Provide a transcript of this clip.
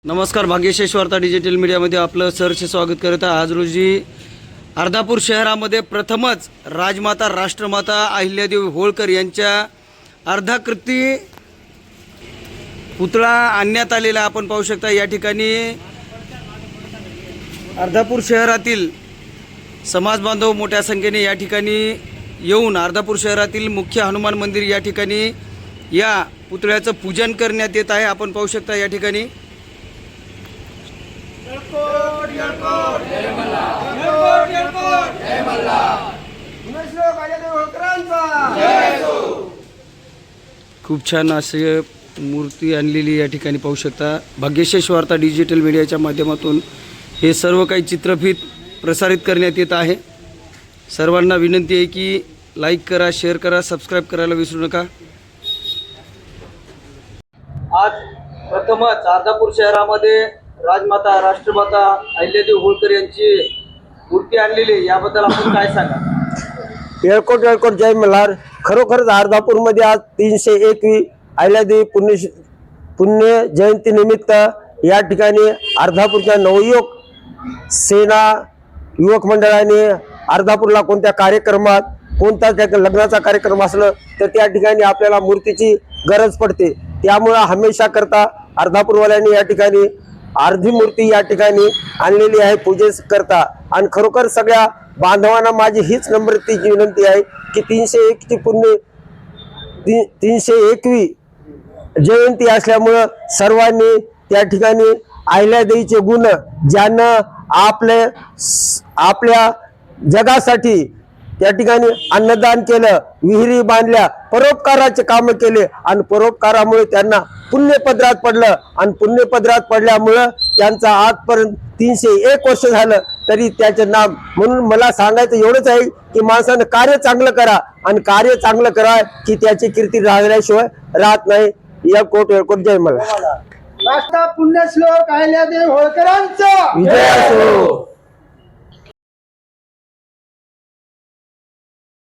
नमस्कार, भाग्यशेष वार्ता डिजिटल मीडियामध्ये आपलं सहर्ष स्वागत करत आहे। आज रोजी अर्धापूर शहरामध्ये प्रथमच राजमाता राष्ट्रमाता अहिल्यादेवी होळकर यांच्या अर्धाकृती पुतळा आणण्यात आलेला आपण पाहू शकता। या ठिकाणी अर्धापूर शहरातील समाज बांधव मोठ्या संख्येने या ठिकाणी येऊन अर्धापूर शहरातील मुख्य हनुमान मंदिर या ठिकाणी या पुतळ्याचं पूजन करण्यात येत आहे। आपण पाहू शकता या ठिकाणी खूप छान असे मूर्ती आणलेली या ठिकाणी पाहू शकता। भाग्यशेष वार्ता डिजिटल मीडियाच्या माध्यमातून हे सर्व काही चित्रफित प्रसारित करण्यात येत आहे। सर्वांना विनंती आहे की लाईक करा, शेअर करा, सबस्क्राईब करायला विसरू नका। आज प्रथमच अर्धापूर शहरामध्ये राजमाता राष्ट्रमाता अहिल्यादेवी होळकर यांची मूर्ती आणलेली, याबद्दल आपण काय सांगा? येळकोट येळकोट जय मल्हार। खरोखरच अर्धापूरमध्ये आज 301वी अहिल्यादेवी पुण्य जयंती निमित्त या ठिकाणी अर्धापूरच्या नवयुवक सेना युवक मंडळाने अर्धापूरला कोणत्या कार्यक्रमात कोणता लग्नाचा कार्यक्रम असलं तर त्या ठिकाणी आपल्याला मूर्तीची गरज पडते। त्यामुळे हमेशा करता अर्धापूरवाल्यांनी या ठिकाणी अर्धी मूर्ती या ठिकाणी आणलेली आहे पूजेस करता। आणि खरोखर सगळ्या बांधवांना माझी हीच नम्रतेची विनंती आहे की 301ची पुण्य 301वी जयंती असल्यामुळं सर्वांनी त्या ठिकाणी अहिल्यादेवीचे गुण ज्यांना आपल्या जगासाठी त्या ठिकाणी अन्नदान केलं, विहिरी बांधल्या, परोपकाराचे काम केले आणि परोपकारामुळे त्यांना पुण्यपदरात पडलं आणि पुण्यपदरात पडल्यामुळं त्यांचा आजपर्यंत 301 वर्ष झालं तरी त्याचे नाम। म्हणून मला सांगायचं एवढंच आहे की माणसानं कार्य चांगलं करा आणि कार्य चांगलं करा की त्याची कीर्ती राहण्याशिवाय राहत नाही। येळकोट येळकोट जय मल्हार। राष्ट्र पुण्यश्लोक अहिल्यादेवी होळकरांचा विजय असो।